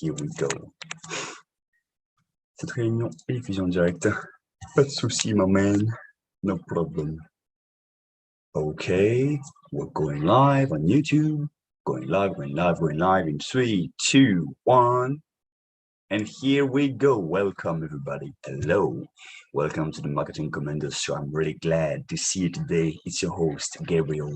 here we go. Cette réunion est diffusion en direct. Pas de souci, my man. No problem. Okay, we're going live on YouTube. Going live in 3, 2, 1. And here we go. Welcome, everybody. Hello. Welcome to the Marketing Commandos show. I'm really glad to see you today. It's your host, Gabriel.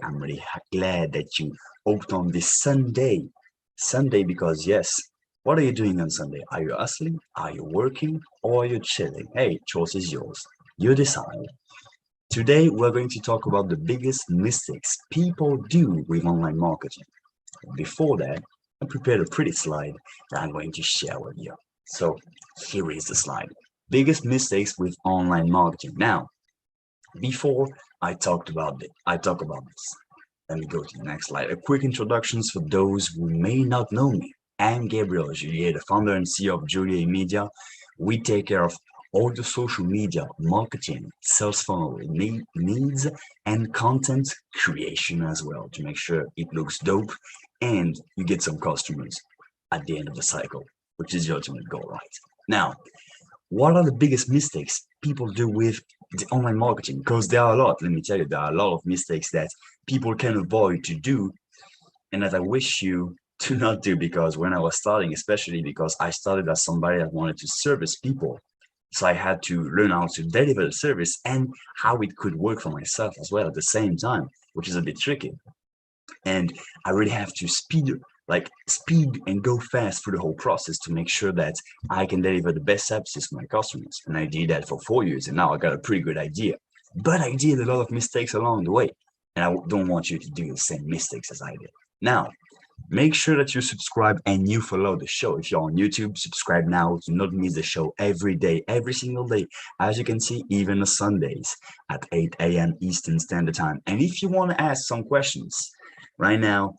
I'm really glad that you opted on this Sunday. Sunday because, yes, what are you doing on Sunday? Are you hustling? Are you working? Or are you chilling? Hey, choice is yours. You decide. Today, we're going to talk about the biggest mistakes people do with online marketing. Before that, I prepared a pretty slide that I'm going to share with you. So here is the slide. Biggest mistakes with online marketing. Now, before I talk about this, let me go to the next slide. A quick introduction for those who may not know me. I'm Gabriel, the founder and CEO of Juliet Media. We take care of all the social media, marketing, sales funnel needs, and content creation as well to make sure it looks dope and you get some customers at the end of the cycle, which is the ultimate goal, right? Now, what are the biggest mistakes people do with the online marketing? Because there are a lot, let me tell you, there are a lot of mistakes that people can avoid to do and that I wish you to not do, because when I was starting, especially because I started as somebody that wanted to service people, so I had to learn how to deliver the service and how it could work for myself as well at the same time, which is a bit tricky. And I really have to speed and go fast through the whole process to make sure that I can deliver the best services to my customers. And I did that for 4 years, and now I got a pretty good idea. But I did a lot of mistakes along the way, and I don't want you to do the same mistakes as I did. Now, make sure that you subscribe and you follow the show. If you're on YouTube, subscribe now to not miss the show every day, every single day. As you can see, even on Sundays at 8 a.m. Eastern Standard Time. And if you want to ask some questions, right now,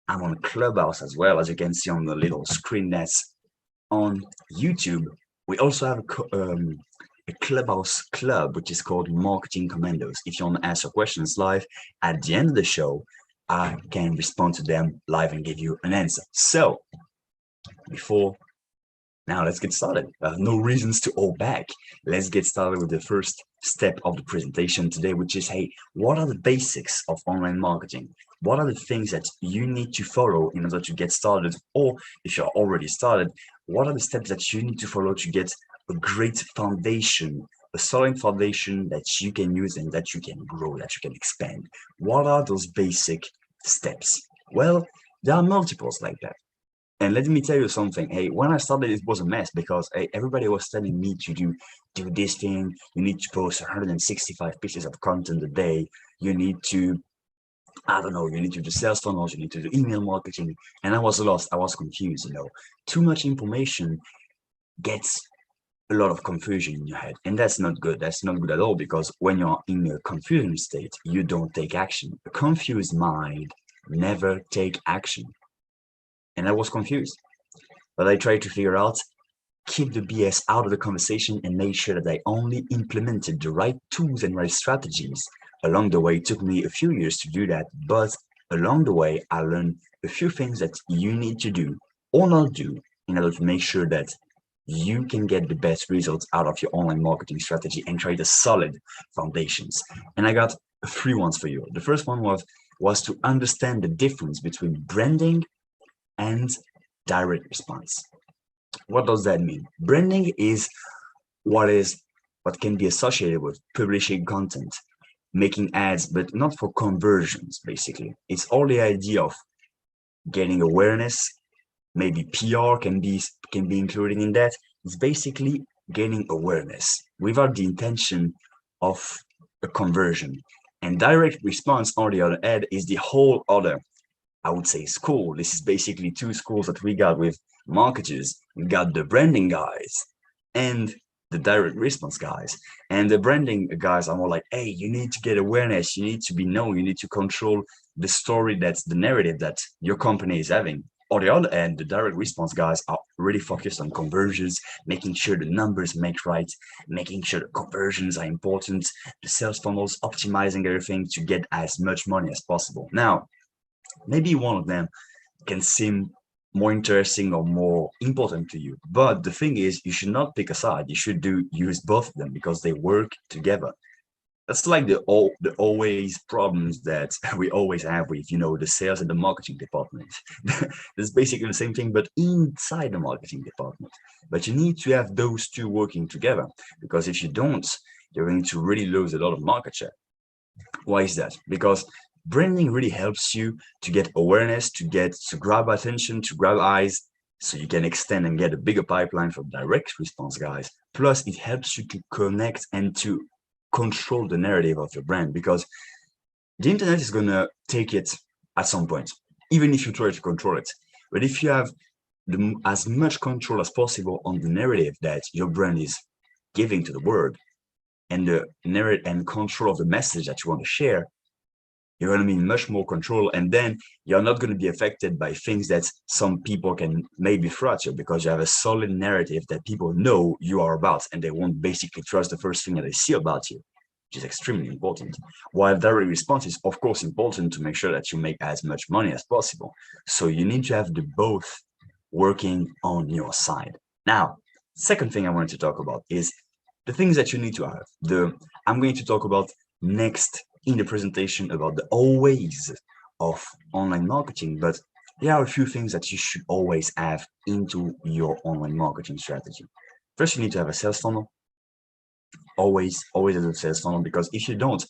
I'm on Clubhouse as well, as you can see on the little screen that's on YouTube. We also have a Clubhouse club, which is called Marketing Commandos. If you want to ask your questions live at the end of the show, I can respond to them live and give you an answer. So now let's get started. No reasons to hold back. Let's get started with the first step of the presentation today, which is, hey, what are the basics of online marketing? What are the things that you need to follow in order to get started? Or if you're already started, what are the steps that you need to follow to get a great foundation, a solid foundation that you can use and that you can grow, that you can expand? What are those basic steps? Well, there are multiples like that. And let me tell you something. Hey, when I started, it was a mess because everybody was telling me to do this thing. You need to post 165 pieces of content a day. You need to, I don't know, you need to do sales funnels, you need to do email marketing. And I was lost. I was confused, Too much information gets a lot of confusion in your head, and that's not good. That's not good at all, because when you're in a confusion state, you don't take action. A confused mind never take action. And I was confused, but I tried to figure out, keep the BS out of the conversation and make sure that I only implemented the right tools and right strategies. Along the way, it took me a few years to do that, but along the way, I learned a few things that you need to do or not do in order to make sure that you can get the best results out of your online marketing strategy and create a solid foundations. And I got 3 ones for you. The first one was to understand the difference between branding and direct response. What does that mean? Branding is what can be associated with publishing content, making ads, but not for conversions, basically. It's all the idea of getting awareness. Maybe PR can be included in that. It's basically gaining awareness without the intention of a conversion. And direct response, on the other hand, is the whole other, I would say, school. This is basically 2 schools that we got with marketers. We got the branding guys and the direct response guys. And the branding guys are more like, hey, you need to get awareness, you need to be known, you need to control the story, that's the narrative that your company is having. On the other end, the direct response guys are really focused on conversions, making sure the numbers make right, making sure the conversions are important, the sales funnels, optimizing everything to get as much money as possible. Now, maybe one of them can seem more interesting or more important to you. But the thing is, you should not pick a side. You should use both of them because they work together. That's like the always problems that we always have with, the sales and the marketing department. It's basically the same thing, but inside the marketing department. But you need to have those two working together, because if you don't, you're going to really lose a lot of market share. Why is that? Because branding really helps you to get awareness, to grab attention, to grab eyes, so you can extend and get a bigger pipeline for direct response guys. Plus, it helps you to connect and to control the narrative of your brand, because the internet is going to take it at some point, even if you try to control it. But if you have as much control as possible on the narrative that your brand is giving to the world, and the narrative and control of the message that you want to share, you're going to be in much more control, and then you're not going to be affected by things that some people can maybe throw at you, because you have a solid narrative that people know you are about, and they won't basically trust the first thing that they see about you, which is extremely important. While direct response is of course important to make sure that you make as much money as possible. So you need to have the both working on your side. Now, second thing I wanted to talk about is the things that you need to have. I'm going to talk about next in the presentation about the always of online marketing, but there are a few things that you should always have into your online marketing strategy. First, you need to have a sales funnel. Always have a sales funnel, because if you don't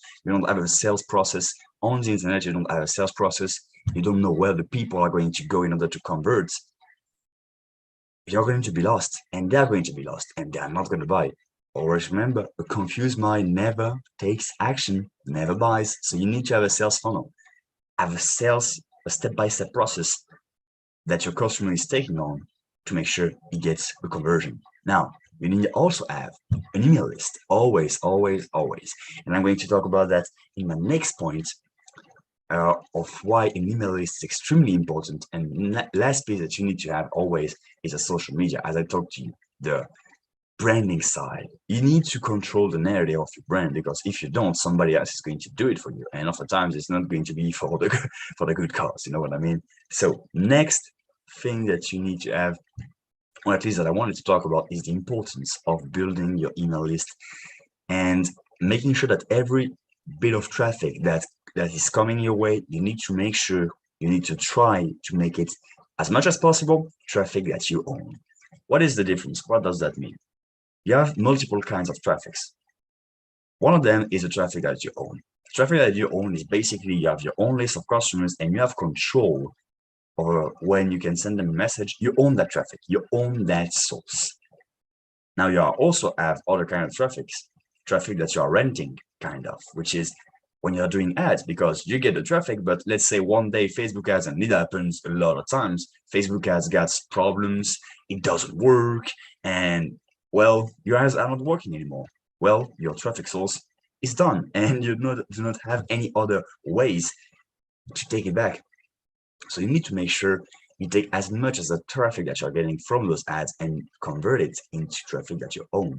have a sales process on the internet, you don't have a sales process, you don't know where the people are going to go in order to convert, you're going to be lost, and they're going to be lost, and they're not going to buy. Always remember, a confused mind never takes action, never buys. So you need to have a sales funnel, have a step-by-step process that your customer is taking on to make sure he gets a conversion. Now, you need to also have an email list, always. And I'm going to talk about that in my next point of why an email list is extremely important. And last piece that you need to have always is a social media. As I talked to you, the branding side, you need to control the narrative of your brand, because if you don't, somebody else is going to do it for you, and oftentimes it's not going to be for the good cause. You know what I mean? So next thing that you need to have, or at least that I wanted to talk about, is the importance of building your email list and making sure that every bit of traffic that is coming your way, you need to try to make it as much as possible traffic that you own. What is the difference? What does that mean? You have multiple kinds of traffics. One of them is the traffic that you own. Traffic that you own is basically you have your own list of customers, and you have control over when you can send them a message. You own that traffic. You own that source. Now you also have other kind of traffic that you are renting, kind of, which is when you're doing ads, because you get the traffic, but let's say one day Facebook ads, and it happens a lot of times, Facebook ads got problems, it doesn't work, and well, your ads are not working anymore. Well, your traffic source is done, and you do not have any other ways to take it back. So you need to make sure you take as much as the traffic that you're getting from those ads and convert it into traffic that you own.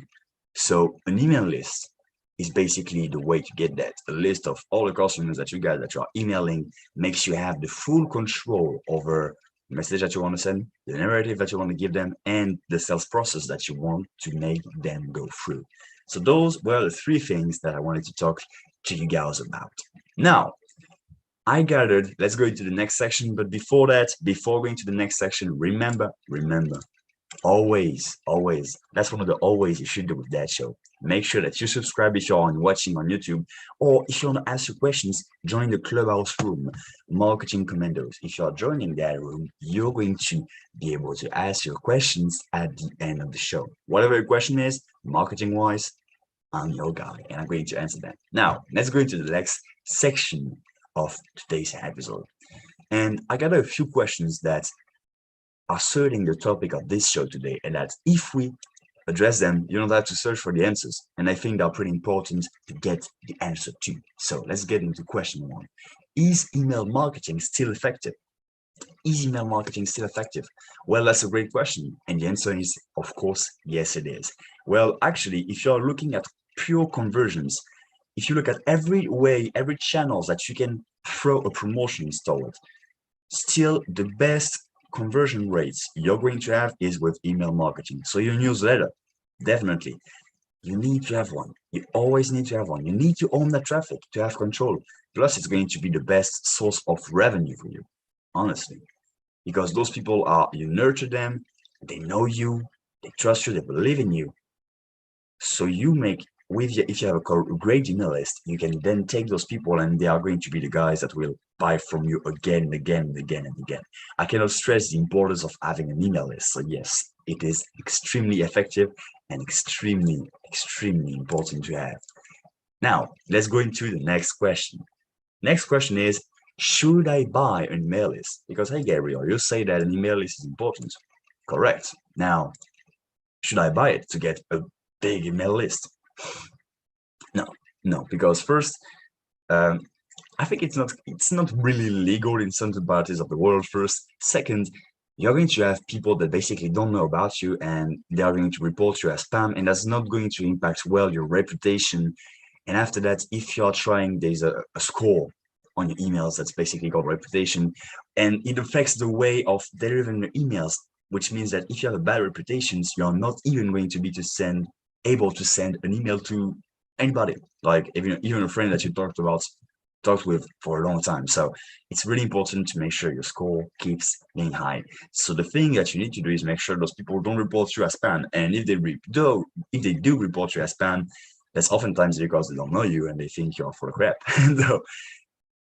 So an email list is basically the way to get that. A list of all the customers that you got that you are emailing makes you have the full control over the message that you want to send, the narrative that you want to give them, and the sales process that you want to make them go through. So those were the three things that I wanted to talk to you guys about. Now, I gathered, let's go into the next section. But before going to the next section, remember, always, that's one of the always you should do with that show. Make sure that you subscribe if you're watching on YouTube, or if you want to ask your questions, join the clubhouse room, Marketing Commandos. If you're joining that room, you're going to be able to ask your questions at the end of the show. Whatever your question is, marketing-wise, I'm your guy, and I'm going to answer that. Now, let's go into the next section of today's episode. And I got a few questions that are serving the topic of this show today, and that if we address them, you don't have to search for the answers. And I think they're pretty important to get the answer to. So let's get into question one. Is email marketing still effective? Is email marketing still effective? Well, that's a great question. And the answer is, of course, yes, it is. Well, actually, if you're looking at pure conversions, if you look at every channels that you can throw a promotion toward, still the best conversion rates you're going to have is with email marketing. So your newsletter, definitely, you need to have one. You always need to have one. You need to own that traffic to have control. Plus, it's going to be the best source of revenue for you, honestly, because those people are, you nurture them, they know you, they trust you, they believe in you. So you make with your, if you have a great email list, you can then take those people and they are going to be the guys that will buy from you again and again and again and again. I cannot stress the importance of having an email list. So yes, it is extremely effective and extremely important to have. Now, let's go into the next question. Next question is, should I buy an email list? Because, hey, Gabriel, you say that an email list is important. Correct. Now, should I buy it to get a big email list? No, because first, um, I think it's not really legal in certain parts of the world. First, second, you're going to have people that basically don't know about you and they are going to report you as spam, and that's not going to impact well your reputation. And after that, if you're trying, there's a score on your emails that's basically called reputation, and it affects the way of delivering your emails, which means that if you have a bad reputation, you're not even going to be able to send an email to anybody, like even a friend that you talked with for a long time. So it's really important to make sure your score keeps being high. So the thing that you need to do is make sure those people don't report you as spam. And if they do report you as spam, that's oftentimes because they don't know you and they think you're full of crap. So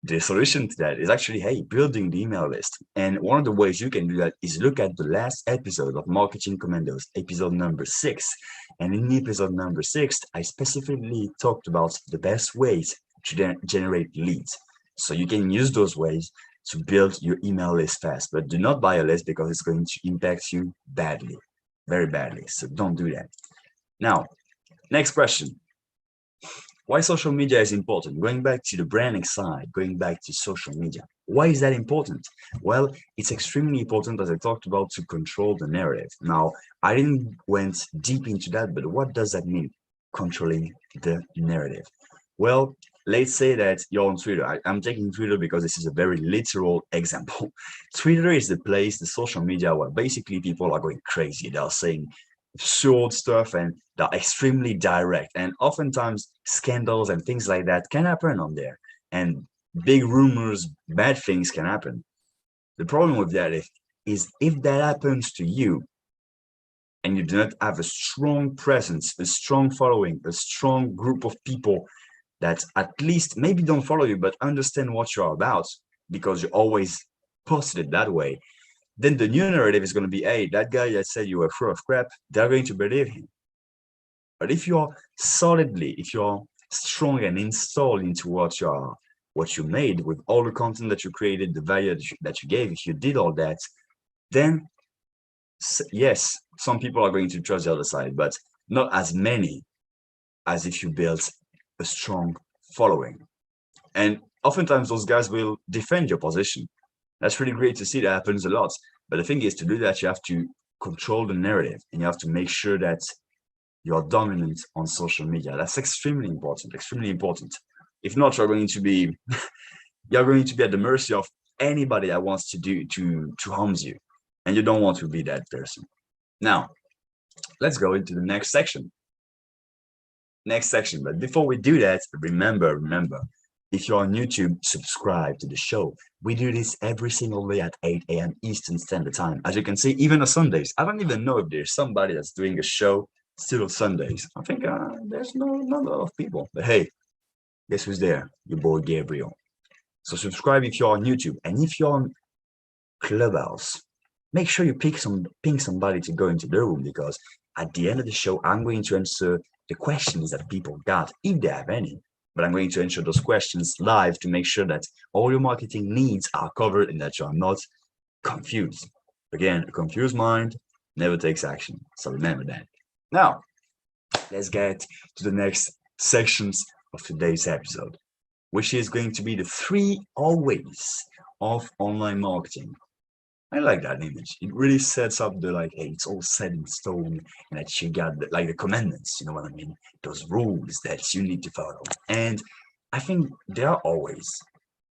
the solution to that is actually, hey, building the email list. And one of the ways you can do that is look at the last episode of Marketing Commandos, episode number 6. And in episode number 6, I specifically talked about the best ways to generate leads. So you can use those ways to build your email list fast, but do not buy a list because it's going to impact you badly, very badly. So don't do that. Now, next question. Why social media is important? Going back to the branding side, going back to social media. Why is that important? Well, it's extremely important, as I talked about, to control the narrative. Now, I didn't went deep into that, but what does that mean? Controlling the narrative. Well, let's say that you're on Twitter. I'm taking Twitter because this is a very literal example. Twitter is the place, the social media, where basically people are going crazy. They're saying short stuff and they're extremely direct, and oftentimes scandals and things like that can happen on there, and big rumors, bad things can happen. The problem with that is if that happens to you and you do not have a strong presence, a strong following, a strong group of people that at least maybe don't follow you but understand what you're about because you always posted it that way, then the new narrative is going to be, hey, that guy that said you were full of crap, they're going to believe him. But if you're strong and installed into what you made with all the content that you created, the value that you gave, if you did all that, then yes, some people are going to trust the other side, but not as many as if you built a strong following. And oftentimes those guys will defend your position. That's really great to see. That happens a lot. But the thing is, to do that, you have to control the narrative and you have to make sure that you're dominant on social media. That's extremely important, extremely important. If not, you're going to be at the mercy of anybody that wants to harm you. And you don't want to be that person. Now, let's go into the next section. But before we do that, remember, if you're on YouTube, subscribe to the show. We do this every single day at 8 a.m. Eastern Standard Time. As you can see, even on Sundays. I don't even know if there's somebody that's doing a show still on Sundays. I think there's not a lot of people. But hey, guess who's there? Your boy Gabriel. So subscribe if you're on YouTube. And if you're on Clubhouse, make sure you ping somebody to go into the room, because at the end of the show, I'm going to answer the questions that people got, if they have any. But I'm going to answer those questions live to make sure that all your marketing needs are covered and that you're not confused. Again, a confused mind never takes action. So remember that. Now, let's get to the next sections of today's episode, which is going to be the 3 always of online marketing. I like that image. It really sets up the hey, it's all set in stone, and that you got the commandments, you know what I mean? Those rules that you need to follow. And I think they are always.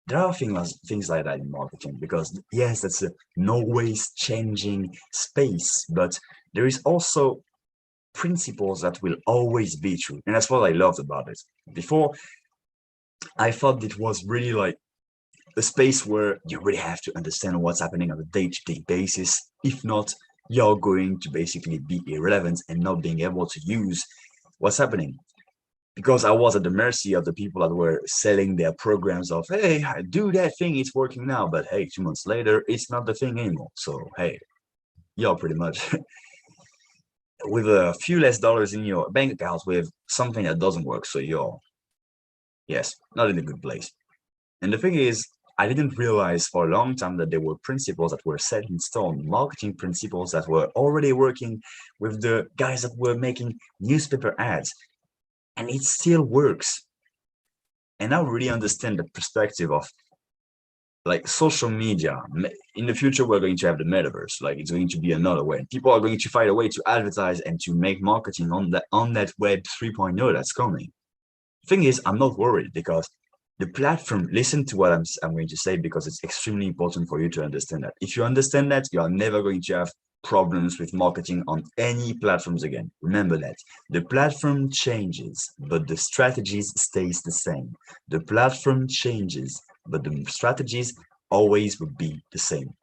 there are things like that in marketing, because yes, that's a always changing space, but there is also principles that will always be true. And that's what I loved about it. Before, I thought it was really like a space where you really have to understand what's happening on a day-to-day basis. If not, you're going to basically be irrelevant and not being able to use what's happening. Because I was at the mercy of the people that were selling their programs of, hey, do that thing, it's working now. But hey, 2 months later, it's not the thing anymore. So hey, you're pretty much with a few less dollars in your bank account with something that doesn't work. So you're, yes, not in a good place. And the thing is, I didn't realize for a long time that there were principles that were set in stone, marketing principles that were already working with the guys that were making newspaper ads, and it still works. And I really understand the perspective of like social media. In the future, we're going to have the metaverse, like it's going to be another way. People are going to find a way to advertise and to make marketing on that web 3.0 that's coming. Thing is, I'm not worried, because the platform, listen to what I'm going to say, because it's extremely important for you to understand that. If you understand that, you are never going to have problems with marketing on any platforms again. Remember that the platform changes, but the strategies stays the same. The platform changes, but the strategies always will be the same.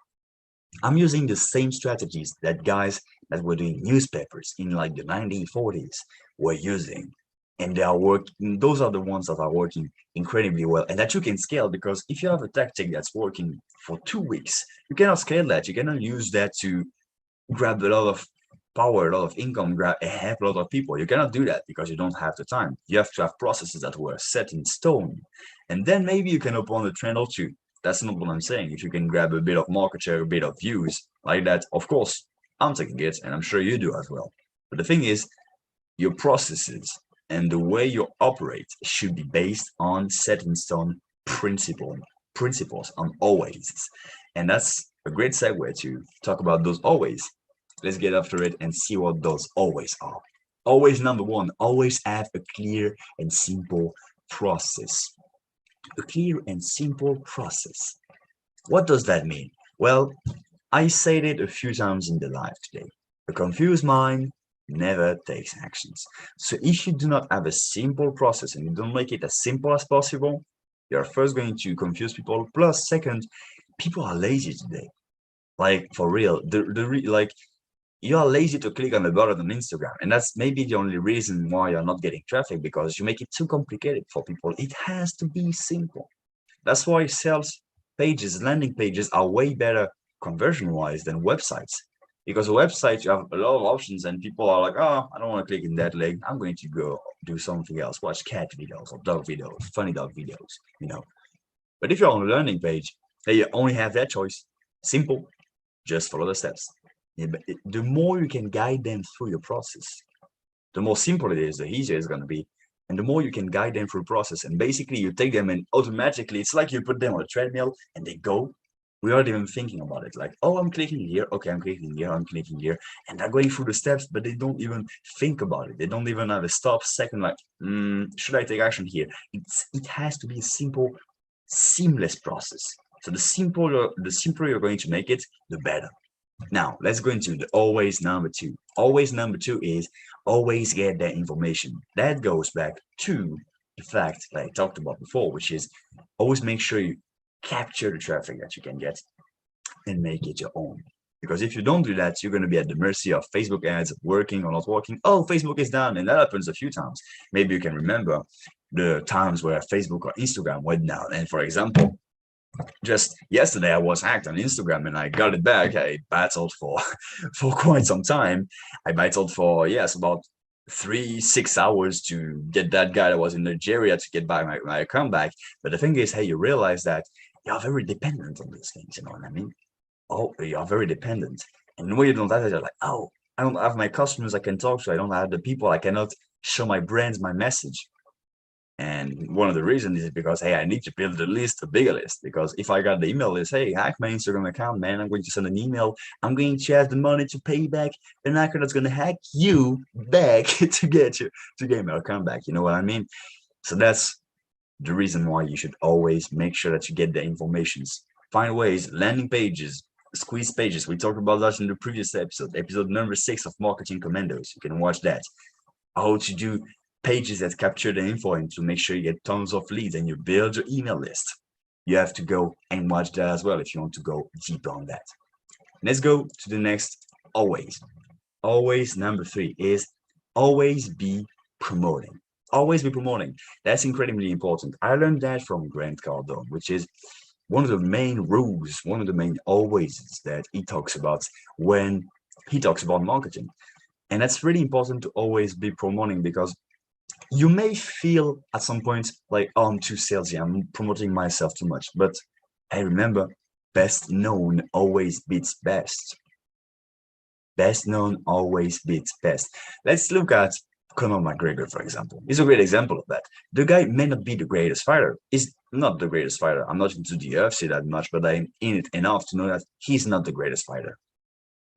I'm using the same strategies that guys that were doing newspapers in like the 1940s were using, and they are working. Those are the ones that are working incredibly well, and that you can scale, because if you have a tactic that's working for 2 weeks, you cannot scale that. You cannot use that to grab a lot of power, a lot of income, grab a heck lot of people. You cannot do that because you don't have the time. You have to have processes that were set in stone, and then maybe you can open a trend or two. That's not what I'm saying. If you can grab a bit of market share, a bit of views like that, of course, I'm taking it, and I'm sure you do as well. But the thing is, your processes and the way you operate should be based on set in stone principles on always. And that's a great segue to talk about those always. Let's get after it and see what those always are. Always number one, always have a clear and simple process. A clear and simple process. What does that mean? Well, I said it a few times in the live today. A confused mind never takes actions. So if you do not have a simple process and you don't make it as simple as possible, you're first going to confuse people. Plus, second, people are lazy today. Like for real, like you are lazy to click on the button on Instagram, and that's maybe the only reason why you're not getting traffic, because you make it too complicated for people. It has to be simple. That's why sales pages, landing pages are way better conversion-wise than websites. Because a website, you have a lot of options, and people are like, oh, I don't want to click in that link. I'm going to go do something else, watch cat videos or dog videos, funny dog videos. But if you're on a landing page, hey, you only have that choice. Simple, just follow the steps. Yeah, but the more you can guide them through your process, the more simple it is, the easier it's going to be. And the more you can guide them through the process. And basically, you take them and automatically, it's like you put them on a treadmill and they go without even thinking about it. Like, oh, I'm clicking here. Okay, I'm clicking here. I'm clicking here. And they're going through the steps, but they don't even think about it. They don't even have a stop second, like, should I take action here? It has to be a simple, seamless process. So the simpler you're going to make it, the better. Now, let's go into the always number two. Always number two is always get that information. That goes back to the fact that I talked about before, which is always make sure you capture the traffic that you can get and make it your own. Because if you don't do that, you're going to be at the mercy of Facebook ads working or not working. Oh, Facebook is down. And that happens a few times. Maybe you can remember the times where Facebook or Instagram went down. And for example, just yesterday I was hacked on Instagram and I got it back. I battled for quite some time. I battled for about 3-6 hours to get that guy that was in Nigeria to get back my account back. But the thing is, hey, you realize that you're very dependent on these things, you know what I mean? Oh, you're very dependent. And when you don't have it, you're like, oh, I don't have my customers I can talk to. I don't have the people. I cannot show my brands my message. And one of the reasons is because, hey, I need to build a list, a bigger list. Because if I got the email list, hey, hack my Instagram account, man, I'm going to send an email. I'm going to have the money to pay back an hacker that's going to hack you back to get my account back. You know what I mean? So that's the reason why you should always make sure that you get the informations. Find ways, landing pages, squeeze pages. We talked about that in the previous episode number 6 of Marketing Commandos. You can watch that. How to do pages that capture the info and to make sure you get tons of leads and you build your email list. You have to go and watch that as well if you want to go deeper on that. Let's go to the next. Always number 3 is always be promoting. Always be promoting. That's incredibly important. I learned that from Grant Cardone, which is one of the main rules, one of the main always that he talks about when he talks about marketing. And that's really important to always be promoting, because you may feel at some point like, oh, I'm too salesy, I'm promoting myself too much. But hey, remember, best known always beats best. Best known always beats best. Let's look at Conor McGregor, for example. He's a great example of that. The guy may not be the greatest fighter. He's not the greatest fighter. I'm not into the UFC that much, but I'm in it enough to know that he's not the greatest fighter.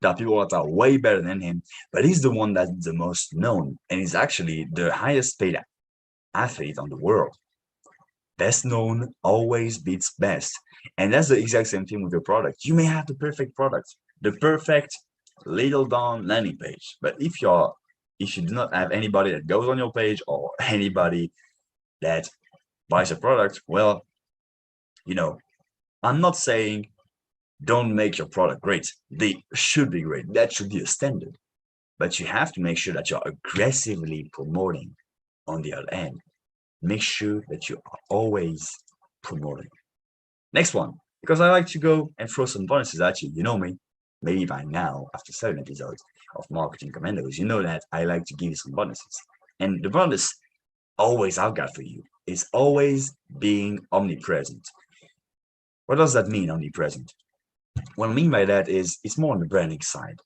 There are people that are way better than him, but he's the one that's the most known, and he's actually the highest paid athlete on the world. Best known always beats best. And that's the exact same thing with your product. You may have the perfect product, the perfect little down landing page, but if you do not have anybody that goes on your page or anybody that buys a product, well, I'm not saying don't make your product great. They should be great. That should be a standard. But you have to make sure that you're aggressively promoting on the other end. Make sure that you are always promoting. Next one, because I like to go and throw some bonuses at you. You know me, maybe by now, after 7 episodes of Marketing Commandos, you know that I like to give you some bonuses. And the bonus always I've got for you is always being omnipresent. What does that mean, omnipresent? What I mean by that is it's more on the branding side.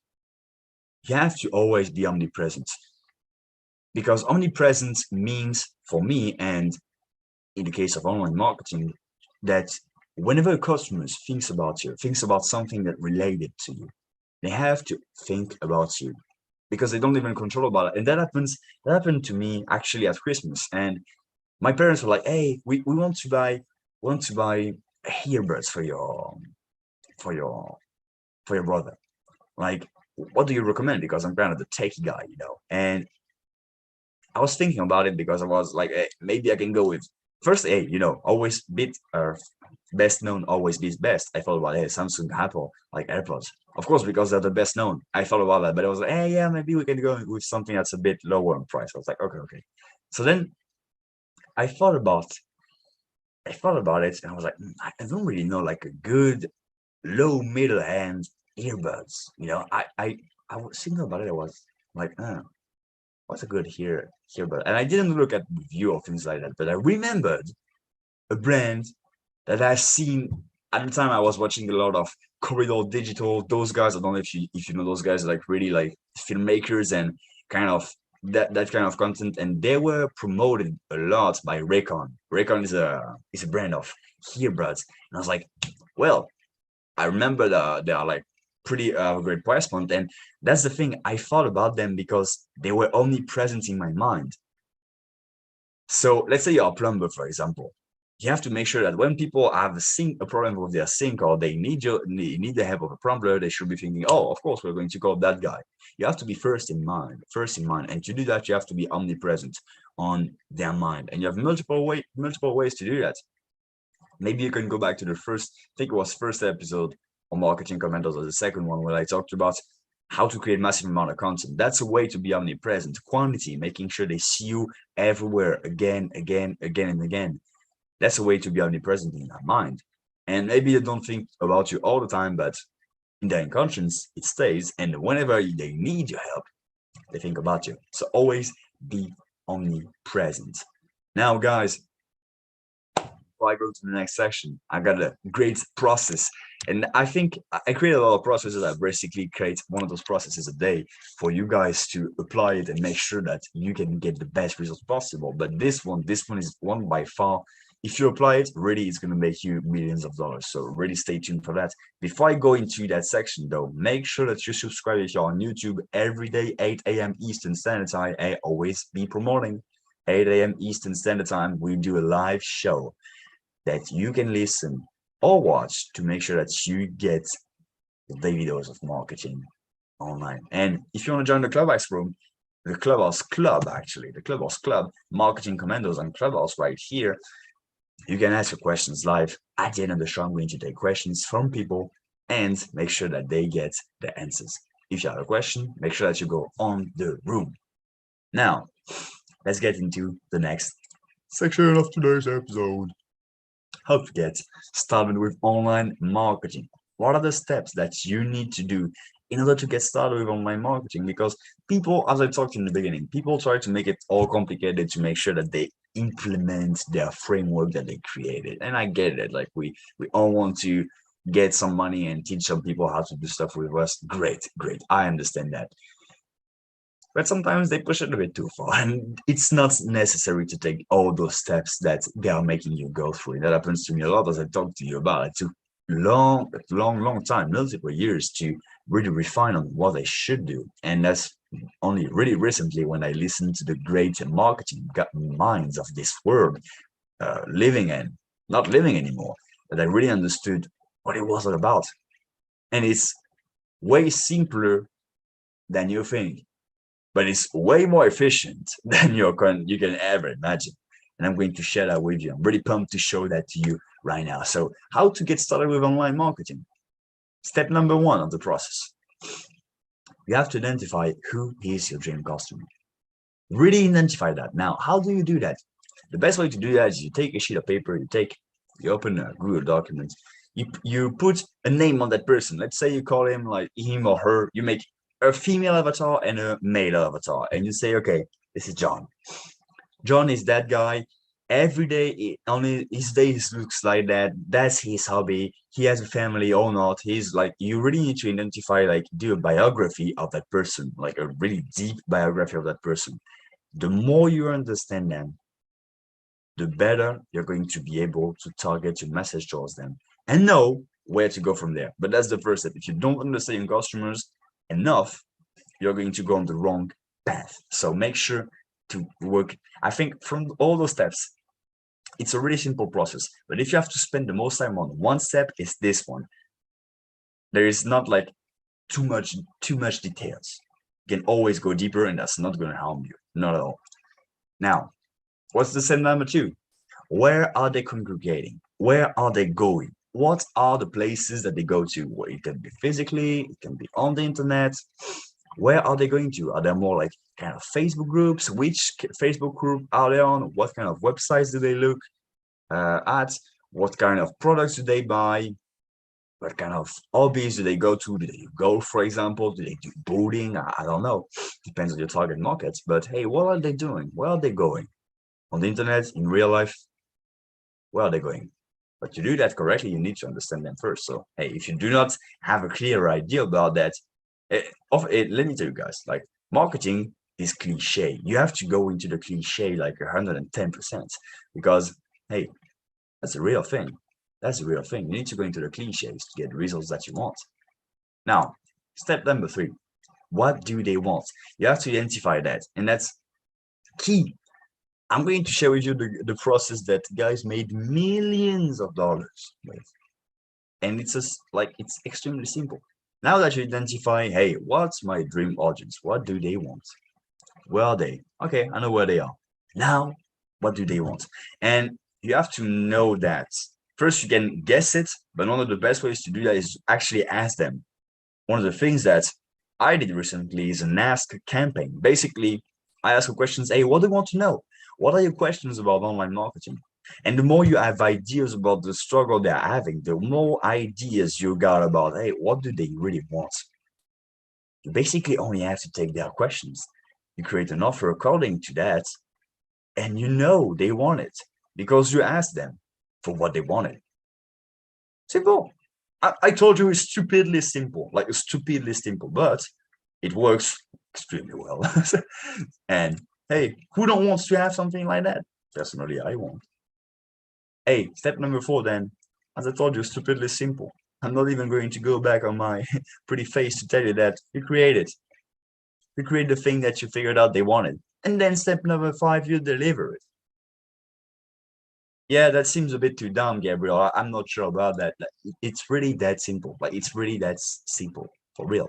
You have to always be omnipresent, because omnipresence means for me, and in the case of online marketing, that whenever a customer thinks about you, thinks about something that related to you, they have to think about you, because they don't even control about it. And that happened to me actually at Christmas. And my parents were like, hey, we want to buy earbuds for your brother. Like, what do you recommend? Because I'm kind of the techie guy, And I was thinking about it, because I was like, hey, maybe I can go with first, always beat best known always beats best. I thought about, hey, Samsung, Apple, like AirPods. Of course, because they're the best known. I thought about that, but I was like, hey, yeah, maybe we can go with something that's a bit lower in price. I was like, okay. So then I thought about it, and I was like, I don't really know like a good low middle end earbuds. I was thinking about it. I was like, what's a good earbud? And I didn't look at review or things like that, but I remembered a brand that I've seen at the time. I was watching a lot of Corridor Digital. Those guys, I don't know if you know those guys, like really like filmmakers and kind of that kind of content, and they were promoted a lot by Raycon. Raycon is a brand of earbuds, and I was like, well, I remember they are like pretty great price point, and that's the thing. I thought about them because they were omnipresent in my mind. So let's say you're a plumber, for example. You have to make sure that when people have a problem with their sink, or they need the help of a plumber, they should be thinking, oh, of course, we're going to call that guy. You have to be first in mind. And to do that, you have to be omnipresent on their mind. And you have multiple ways to do that. Maybe you can go back to the first episode on Marketing Commandos, or the second one, where I talked about how to create massive amount of content. That's a way to be omnipresent. Quantity, making sure they see you everywhere, again and again. That's a way to be omnipresent in their mind. And maybe they don't think about you all the time, but in their unconscious, it stays. And whenever they need your help, they think about you. So always be omnipresent. Now, guys, before I go to the next section, I got a great process. And I think I create a lot of processes. I basically create one of those processes a day for you guys to apply it and make sure that you can get the best results possible. But this one is one by far. If you apply it, really, it's going to make you millions of dollars. So really stay tuned for that. Before I go into that section, though, make sure that you subscribe if you're on YouTube every day, 8 a.m. Eastern Standard Time. I always be promoting 8 a.m. Eastern Standard Time, we do a live show that you can listen or watch to make sure that you get the daily dose of marketing online. And if you want to join the Clubhouse room, the Clubhouse Club, actually, the Clubhouse Club, Marketing Commandos and Clubhouse right here, you can ask your questions live. At the end of the show, I'm going to take questions from people and make sure that they get the answers. If you have a question, make sure that you go on the room. Now, let's get into the next section of today's episode. How to get started with online marketing. What are the steps that you need to do in order to get started with online marketing? Because people, as I talked in the beginning, people try to make it all complicated to make sure that they implement their framework that they created. And I get it. Like we all want to get some money and teach some people how to do stuff with us. Great. I understand that. But sometimes they push it a bit too far, and it's not necessary to take all those steps that they are making you go through. That happens to me a lot, as I talked to you about. It took long time, multiple years to really refine on what I should do. And that's only really recently when I listened to the great marketing minds of this world, living and not living anymore, that I really understood what it was all about. And it's way simpler than you think, but it's way more efficient than you can ever imagine. And I'm going to share that with you. I'm really pumped to show that to you right now. So how to get started with online marketing? Step number 1 of the process. You have to identify who is your dream customer. Really identify that. Now, how do you do that? The best way to do that is you take a sheet of paper, you open a Google document, you put a name on that person. Let's say you call him like him or her, you make a female avatar and a male avatar, and you say, okay, this is John. John is that guy. Every day, only his days looks like that. That's his hobby. He has a family or not. He's like, you really need to identify, like, do a biography of that person, like a really deep biography of that person. The more you understand them, the better you're going to be able to target your message towards them and know where to go from there. But that's the first step. If you don't understand your customers enough, you're going to go on the wrong path. So make sure to work. I think from all those steps, it's a really simple process. But if you have to spend the most time on one step, it's this one. There is not like too much details. You can always go deeper, and that's not going to harm you. Not at all. Now, what's the step number 2? Where are they congregating? Where are they going? What are the places that they go to? Well, it can be physically, it can be on the internet. Where are they going to? Are there more like kind of Facebook groups? Which Facebook group are they on? What kind of websites do they look at? What kind of products do they buy? What kind of hobbies do they go to? Do they golf, for example? Do they do boating? I don't know. Depends on your target market. But hey, what are they doing? Where are they going? On the internet, in real life, where are they going? But to do that correctly, you need to understand them first. So, hey, if you do not have a clear idea about that, let me tell you guys, like, marketing is cliche. You have to go into the cliche like 110%, because, hey, that's a real thing. That's a real thing. You need to go into the cliches to get the results that you want. Now, step number 3. What do they want? You have to identify that, and that's key. I'm going to share with you the process that guys made millions of dollars with. And it's just like, it's extremely simple. Now that you identify, hey, what's my dream audience? What do they want? Where are they? Okay, I know where they are. Now, what do they want? And you have to know that. First, you can guess it, but one of the best ways to do that is actually ask them. One of the things that I did recently is an ask campaign. Basically, I ask questions, hey, what do you want to know? What are your questions about online marketing? And the more you have ideas about the struggle they're having, the more ideas you got about, hey, what do they really want? You basically only have to take their questions. You create an offer according to that, and you know they want it because you asked them for what they wanted. Simple. I told you it's stupidly simple, but it works extremely well. And hey, who don't want to have something like that? Personally, I won't. Hey, step number 4 then, as I told you, stupidly simple. I'm not even going to go back on my pretty face to tell you that you create it. You create the thing that you figured out they wanted. And then step number 5, you deliver it. Yeah, that seems a bit too dumb, Gabriel. I'm not sure about that. Like, it's really that simple. Like, it's really that simple, for real.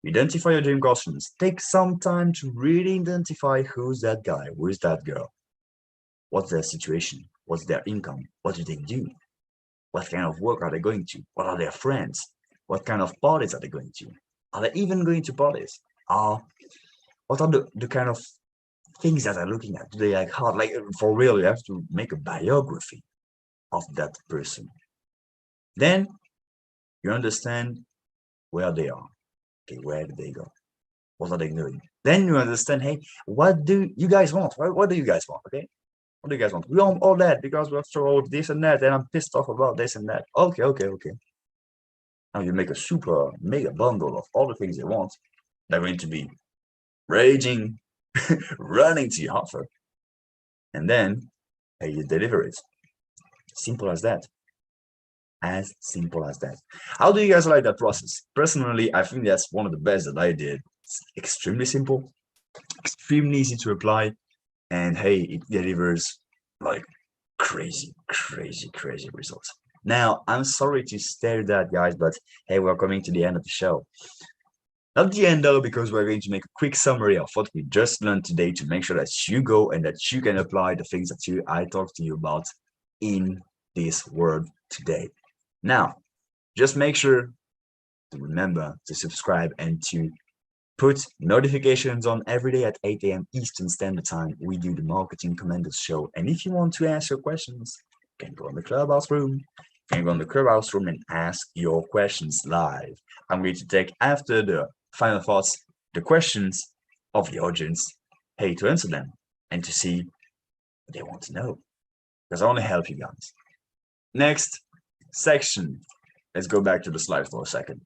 Identify your dream customers. Take some time to really identify who's that guy, who's that girl. What's their situation? What's their income? What do they do? What kind of work are they going to? What are their friends? What kind of parties are they going to? Are they even going to parties? What are the kind of things that they're looking at? Do they like hard? Like, for real, you have to make a biography of that person. Then you understand where they are. Okay, where did they go? What are they doing? Then you understand, hey, what do you guys want? What do you guys want? Okay, what do you guys want? We want all that because we're through this and that, and I'm pissed off about this and that. Okay. Now you make a super mega bundle of all the things they want. They're going to be raging, running to your offer, and then hey, you deliver it. Simple as that. As simple as that. How do you guys like that process? Personally, I think that's one of the best that I did. It's extremely simple, extremely easy to apply, and hey, it delivers like crazy results. Now, I'm sorry to stare that, guys, but hey, we're coming to the end of the show. Not the end though, because we're going to make a quick summary of what we just learned today to make sure that you go and that you can apply the things that I talked to you about in this word today. Now, just make sure to remember to subscribe and to put notifications on every day at 8 a.m. Eastern Standard Time. We do the Marketing Commandos show. And if you want to ask your questions, you can go in the Clubhouse room. You can go in the Clubhouse room and ask your questions live. I'm going to take, after the final thoughts, the questions of the audience, hey, to answer them and to see what they want to know. Because I want to help you guys. Next section. Let's go back to the slides for a second.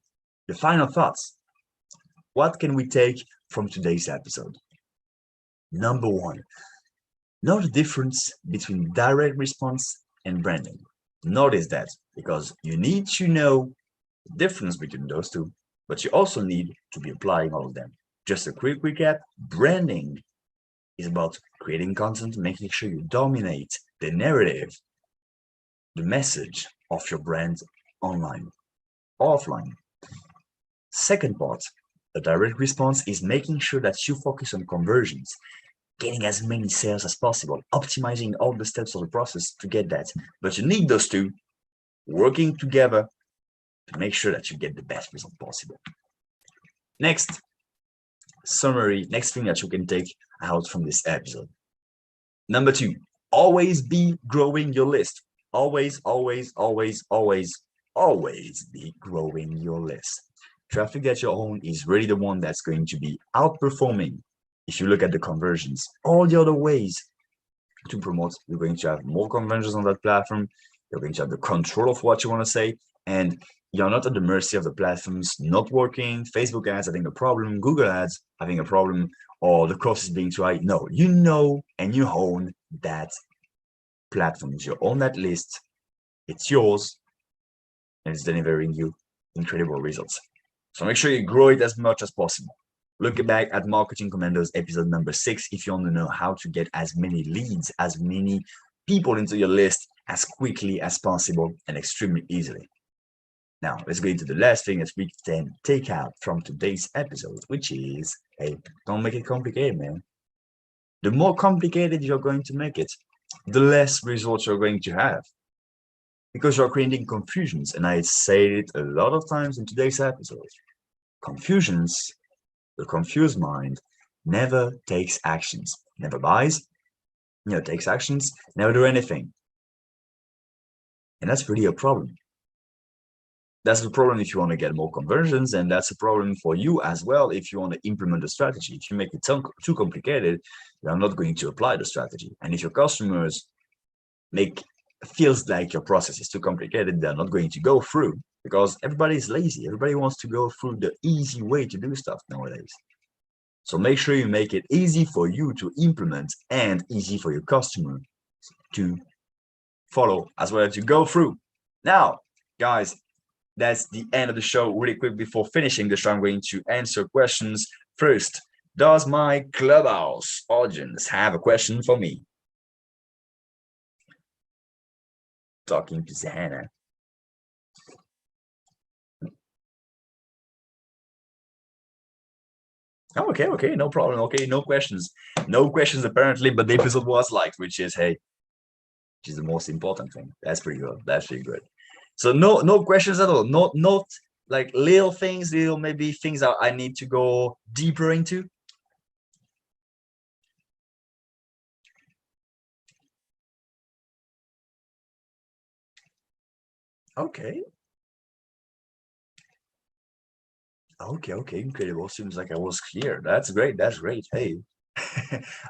The final thoughts. What can we take from today's episode? Number 1, know the difference between direct response and branding. Notice that because you need to know the difference between those two, but you also need to be applying all of them. Just a quick recap, branding is about creating content, making sure you dominate the narrative, the message of your brand online, offline. Second part, the direct response is making sure that you focus on conversions, getting as many sales as possible, optimizing all the steps of the process to get that. But you need those two working together to make sure that you get the best result possible. Next summary, next thing that you can take out from this episode. Number 2, always be growing your list. Always be growing your list. Traffic at your own is really the one that's going to be outperforming. If you look at the conversions, all the other ways to promote, you're going to have more conversions on that platform. You're going to have the control of what you want to say, and you're not at the mercy of the platforms not working, Facebook ads having a problem, Google ads having a problem, or the cost is being too high. No, you know and you own that platform. You own that list. It's yours, and it's delivering you incredible results. So make sure you grow it as much as possible. Look back at Marketing Commandos episode number 6 if you want to know how to get as many leads, as many people into your list as quickly as possible and extremely easily. Now, let's go into the last thing that we can take out from today's episode, which is, hey, don't make it complicated, man. The more complicated you're going to make it, the less results you're going to have. Because you're creating confusions, and I said it a lot of times in today's episode. Confusions, the confused mind, never takes actions, never buys, never takes actions, never do anything. And that's really a problem. That's the problem if you want to get more conversions, and that's a problem for you as well if you want to implement a strategy. If you make it too complicated, you're not going to apply the strategy. And if your customers feels like your process is too complicated, they're not going to go through because everybody is lazy. Everybody wants to go through the easy way to do stuff nowadays. So make sure you make it easy for you to implement and easy for your customer to follow as well as to go through. Now, guys, that's the end of the show. Really quick before finishing the show, I'm going to answer questions. First, Does my Clubhouse audience have a question for me? Talking to Zahana. Oh, okay, no problem. Okay, no questions. No questions apparently, but the episode was liked, which is hey, which is the most important thing. That's pretty good. That's pretty good. So no questions at all. Not like little things, little maybe things that I need to go deeper into. Okay. Okay, incredible. Seems like I was clear. That's great. That's great. Hey,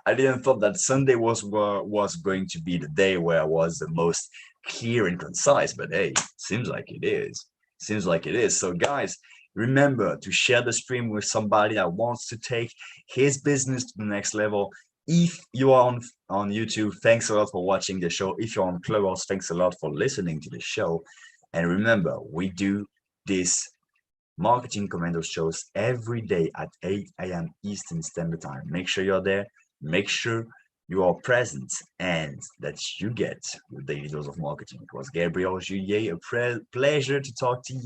I didn't thought that Sunday was going to be the day where I was the most clear and concise, but hey, seems like it is. Seems like it is. So guys, remember to share the stream with somebody that wants to take his business to the next level. If you are on YouTube, thanks a lot for watching the show. If you're on Clubhouse, thanks a lot for listening to the show. And remember, we do this Marketing Commandos shows every day at 8 a.m. Eastern Standard Time. Make sure you're there. Make sure you are present and that you get your daily dose of marketing. It was Gabriel Julier, a pleasure to talk to you.